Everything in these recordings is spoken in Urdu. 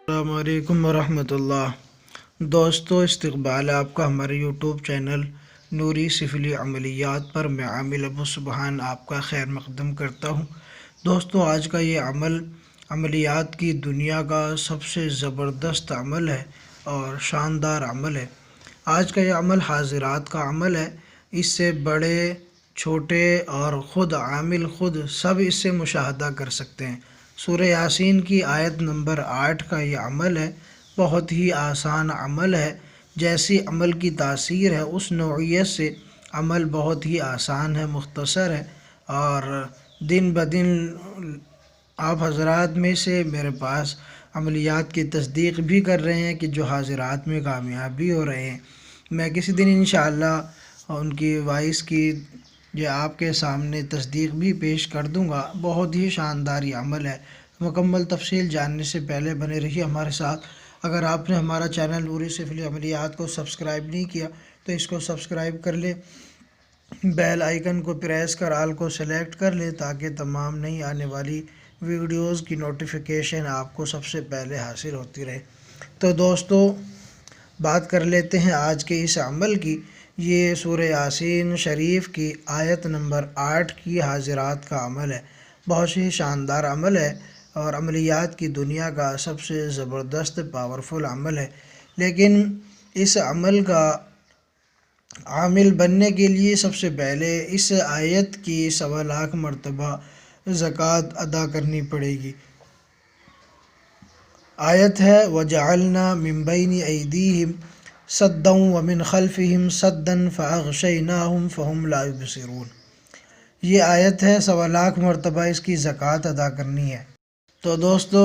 السلام علیکم ورحمۃ اللہ۔ دوستو، استقبال آپ کا ہمارے یوٹیوب چینل نوری سفلی عملیات پر میں عامل ابو سبحان آپ کا خیر مقدم کرتا ہوں۔ دوستو، آج کا یہ عمل عملیات کی دنیا کا سب سے زبردست عمل ہے اور شاندار عمل ہے۔ آج کا یہ عمل حاضرات کا عمل ہے۔ اس سے بڑے چھوٹے اور خود عامل خود سب اس سے مشاہدہ کر سکتے ہیں۔ سورہ یاسین کی آیت نمبر 8 کا یہ عمل ہے، بہت ہی آسان عمل ہے۔ جیسی عمل کی تاثیر ہے اس نوعیت سے عمل بہت ہی آسان ہے، مختصر ہے، اور دن بدن آپ حضرات میں سے میرے پاس عملیات کی تصدیق بھی کر رہے ہیں کہ جو حاضرات میں کامیاب بھی ہو رہے ہیں۔ میں کسی دن انشاءاللہ ان کی وائس کی یہ آپ کے سامنے تصدیق بھی پیش کر دوں گا۔ بہت ہی شاندار یہ عمل ہے۔ مکمل تفصیل جاننے سے پہلے بنے رہیے ہمارے ساتھ۔ اگر آپ نے ہمارا چینل نوری سفلی عملیات کو سبسکرائب نہیں کیا تو اس کو سبسکرائب کر لیں، بیل آئیکن کو پریس کر آل کو سلیکٹ کر لیں تاکہ تمام نئی آنے والی ویڈیوز کی نوٹیفیکیشن آپ کو سب سے پہلے حاصل ہوتی رہے۔ تو دوستو، بات کر لیتے ہیں آج کے اس عمل کی۔ یہ سورہ یاسین شریف کی آیت نمبر 8 کی حاضرات کا عمل ہے۔ بہت ہی شاندار عمل ہے اور عملیات کی دنیا کا سب سے زبردست پاورفل عمل ہے۔ لیکن اس عمل کا عامل بننے کے لیے سب سے پہلے اس آیت کی 1.25 لاکھ مرتبہ زکوٰۃ ادا کرنی پڑے گی۔ آیت ہے وَجَعَلْنَا مِن بَيْنِ أَيْدِيهِمْ سَدًّا وَمِنْ خَلْفِهِمْ سَدًّا فَأَغْشَيْنَاهُمْ فَهُمْ لَا يُبْصِرُونَ۔ یہ آیت ہے، 1.25 لاکھ مرتبہ اس کی زکوٰۃ ادا کرنی ہے۔ تو دوستو،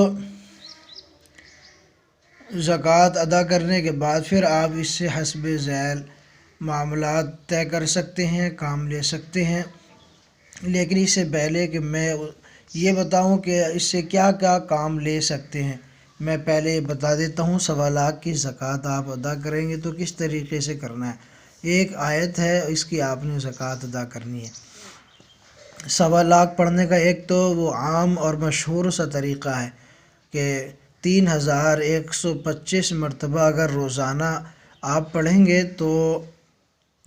زکوٰۃ ادا کرنے کے بعد پھر آپ اس سے حسب ذیل معاملات طے کر سکتے ہیں، کام لے سکتے ہیں۔ لیکن اس سے پہلے کہ میں یہ بتاؤں کہ اس سے کیا کیا کام لے سکتے ہیں، میں پہلے یہ بتا دیتا ہوں 1.25 لاکھ کی زکوٰۃ آپ ادا کریں گے تو کس طریقے سے کرنا ہے۔ ایک آیت ہے، اس کی آپ نے زکوٰۃ ادا کرنی ہے۔ 1.25 لاکھ پڑھنے کا ایک تو وہ عام اور مشہور سا طریقہ ہے کہ 3125 مرتبہ اگر روزانہ آپ پڑھیں گے تو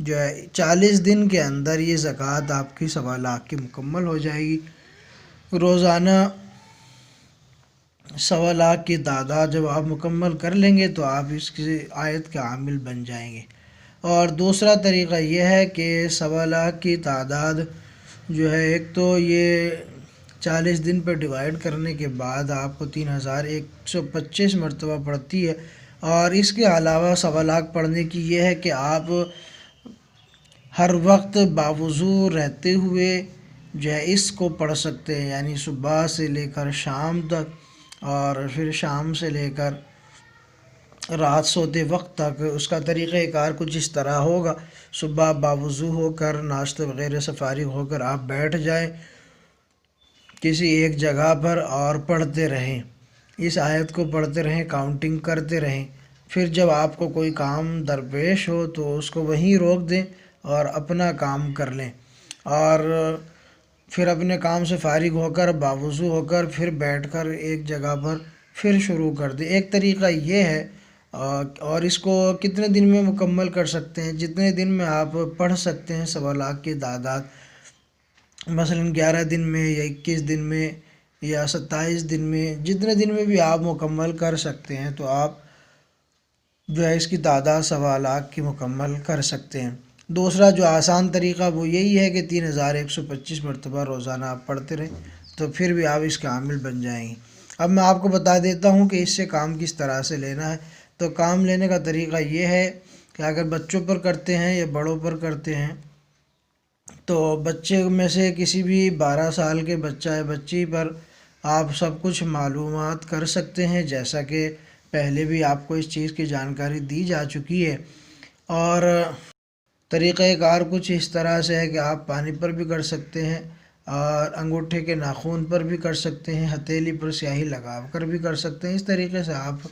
جو ہے 40 دن کے اندر یہ زکوٰۃ آپ کی 1.25 لاکھ کی مکمل ہو جائے گی۔ روزانہ 1.25 لاکھ کی تعداد جب آپ مکمل کر لیں گے تو آپ اس کی آیت کے عامل بن جائیں گے۔ اور دوسرا طریقہ یہ ہے کہ 1.25 لاکھ کی تعداد جو ہے، ایک تو یہ 40 دن پہ ڈیوائیڈ کرنے کے بعد آپ کو 3125 مرتبہ پڑتی ہے، اور اس کے علاوہ 1.25 لاکھ پڑھنے کی یہ ہے کہ آپ ہر وقت باوضو رہتے ہوئے جو ہے اس کو پڑھ سکتے ہیں، یعنی صبح سے لے کر شام تک اور پھر شام سے لے کر رات سوتے وقت تک۔ اس کا طریقہ کار کچھ اس طرح ہوگا، صبح باوضو ہو کر ناشتہ وغیرہ سے فارغ ہو کر آپ بیٹھ جائیں کسی ایک جگہ پر اور پڑھتے رہیں، اس آیت کو پڑھتے رہیں، کاؤنٹنگ کرتے رہیں۔ پھر جب آپ کو کوئی کام درپیش ہو تو اس کو وہیں روک دیں اور اپنا کام کر لیں، اور پھر اپنے کام سے فارغ ہو کر باوضو ہو کر پھر بیٹھ کر ایک جگہ پر پھر شروع کر دیں۔ ایک طریقہ یہ ہے، اور اس کو کتنے دن میں مکمل کر سکتے ہیں؟ جتنے دن میں آپ پڑھ سکتے ہیں 1.25 لاکھ کی تعداد، مثلا 11 دن میں یا 21 دن میں یا 27 دن میں، جتنے دن میں بھی آپ مکمل کر سکتے ہیں تو آپ جو ہے اس کی تعداد 1.25 لاکھ کی مکمل کر سکتے ہیں۔ دوسرا جو آسان طریقہ وہ یہی ہے کہ 3125 مرتبہ روزانہ آپ پڑھتے رہیں تو پھر بھی آپ اس کے عامل بن جائیں گے۔ اب میں آپ کو بتا دیتا ہوں کہ اس سے کام کس طرح سے لینا ہے۔ تو کام لینے کا طریقہ یہ ہے کہ اگر بچوں پر کرتے ہیں یا بڑوں پر کرتے ہیں تو بچے میں سے کسی بھی 12 سال کے بچہ یا بچی پر آپ سب کچھ معلومات کر سکتے ہیں، جیسا کہ پہلے بھی آپ کو اس چیز کی جانکاری دی جا چکی ہے۔ اور طریقہ کار کچھ اس طرح سے ہے کہ آپ پانی پر بھی کر سکتے ہیں اور انگوٹھے کے ناخن پر بھی کر سکتے ہیں، ہتھیلی پر سیاہی لگا کر بھی کر سکتے ہیں۔ اس طریقے سے آپ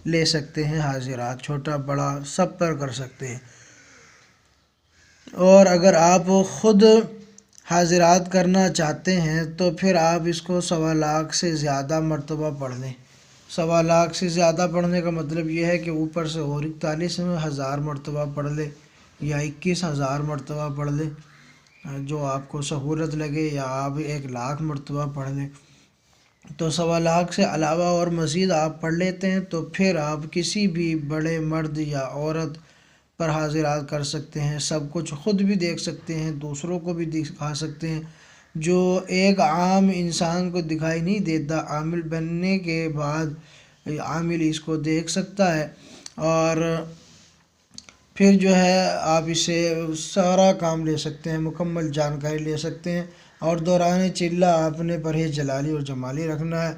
لے سکتے ہیں حاضرات، چھوٹا بڑا سب پر کر سکتے ہیں۔ اور اگر آپ خود حاضرات کرنا چاہتے ہیں تو پھر آپ اس کو 1.25 سے زیادہ مرتبہ پڑھ لیں۔ 1.25 سے زیادہ پڑھنے کا مطلب یہ ہے کہ اوپر سے اور 41,000 مرتبہ پڑھ لے یا 21,000 مرتبہ پڑھ لے، جو آپ کو سہولت لگے، یا آپ 1,00,000 مرتبہ پڑھ لیں۔ تو 1.25 سے علاوہ اور مزید آپ پڑھ لیتے ہیں تو پھر آپ کسی بھی بڑے مرد یا عورت پر حاضرات کر سکتے ہیں، سب کچھ خود بھی دیکھ سکتے ہیں، دوسروں کو بھی دکھا سکتے ہیں، جو ایک عام انسان کو دکھائی نہیں دیتا، عامل بننے کے بعد عامل اس کو دیکھ سکتا ہے، اور پھر جو ہے آپ اسے سارا کام لے سکتے ہیں، مکمل جانکاری لے سکتے ہیں۔ اور دوران چلہ آپ نے پرہیز جلالی اور جمالی رکھنا ہے۔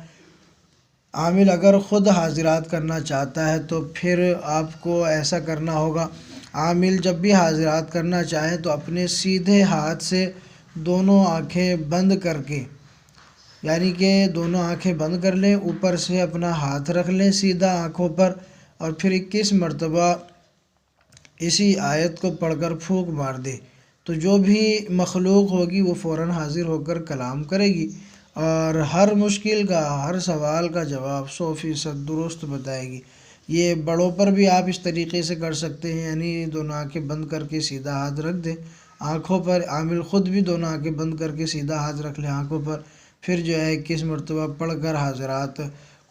عامل اگر خود حاضرات کرنا چاہتا ہے تو پھر آپ کو ایسا کرنا ہوگا، عامل جب بھی حاضرات کرنا چاہے تو اپنے سیدھے ہاتھ سے دونوں آنکھیں بند کر کے، یعنی کہ دونوں آنکھیں بند کر لیں، اوپر سے اپنا ہاتھ رکھ لیں سیدھا آنکھوں پر، اور پھر 21 مرتبہ اسی آیت کو پڑھ کر پھونک مار دے، تو جو بھی مخلوق ہوگی وہ فوراً حاضر ہو کر کلام کرے گی، اور ہر مشکل کا، ہر سوال کا جواب 100% درست بتائے گی۔ یہ بڑوں پر بھی آپ اس طریقے سے کر سکتے ہیں، یعنی دونوں آنکھیں بند کر کے سیدھا ہاتھ رکھ دیں آنکھوں پر، عامل خود بھی دونوں آنکھیں بند کر کے سیدھا ہاتھ رکھ لیں آنکھوں پر، پھر جو ہے 21 مرتبہ پڑھ کر حاضرات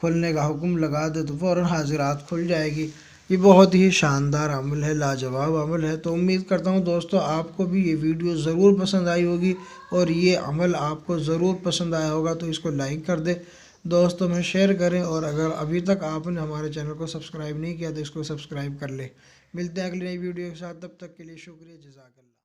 کھلنے کا حکم لگا دے تو فوراً حاضرات کھل جائے گی۔ یہ بہت ہی شاندار عمل ہے، لاجواب عمل ہے۔ تو امید کرتا ہوں دوستو آپ کو بھی یہ ویڈیو ضرور پسند آئی ہوگی، اور یہ عمل آپ کو ضرور پسند آیا ہوگا، تو اس کو لائک کر دیں، دوستوں میں شیئر کریں، اور اگر ابھی تک آپ نے ہمارے چینل کو سبسکرائب نہیں کیا تو اس کو سبسکرائب کر لیں۔ ملتے ہیں اگلی نئی ویڈیو کے ساتھ، تب تک کے لیے شکریہ، جزاک اللہ۔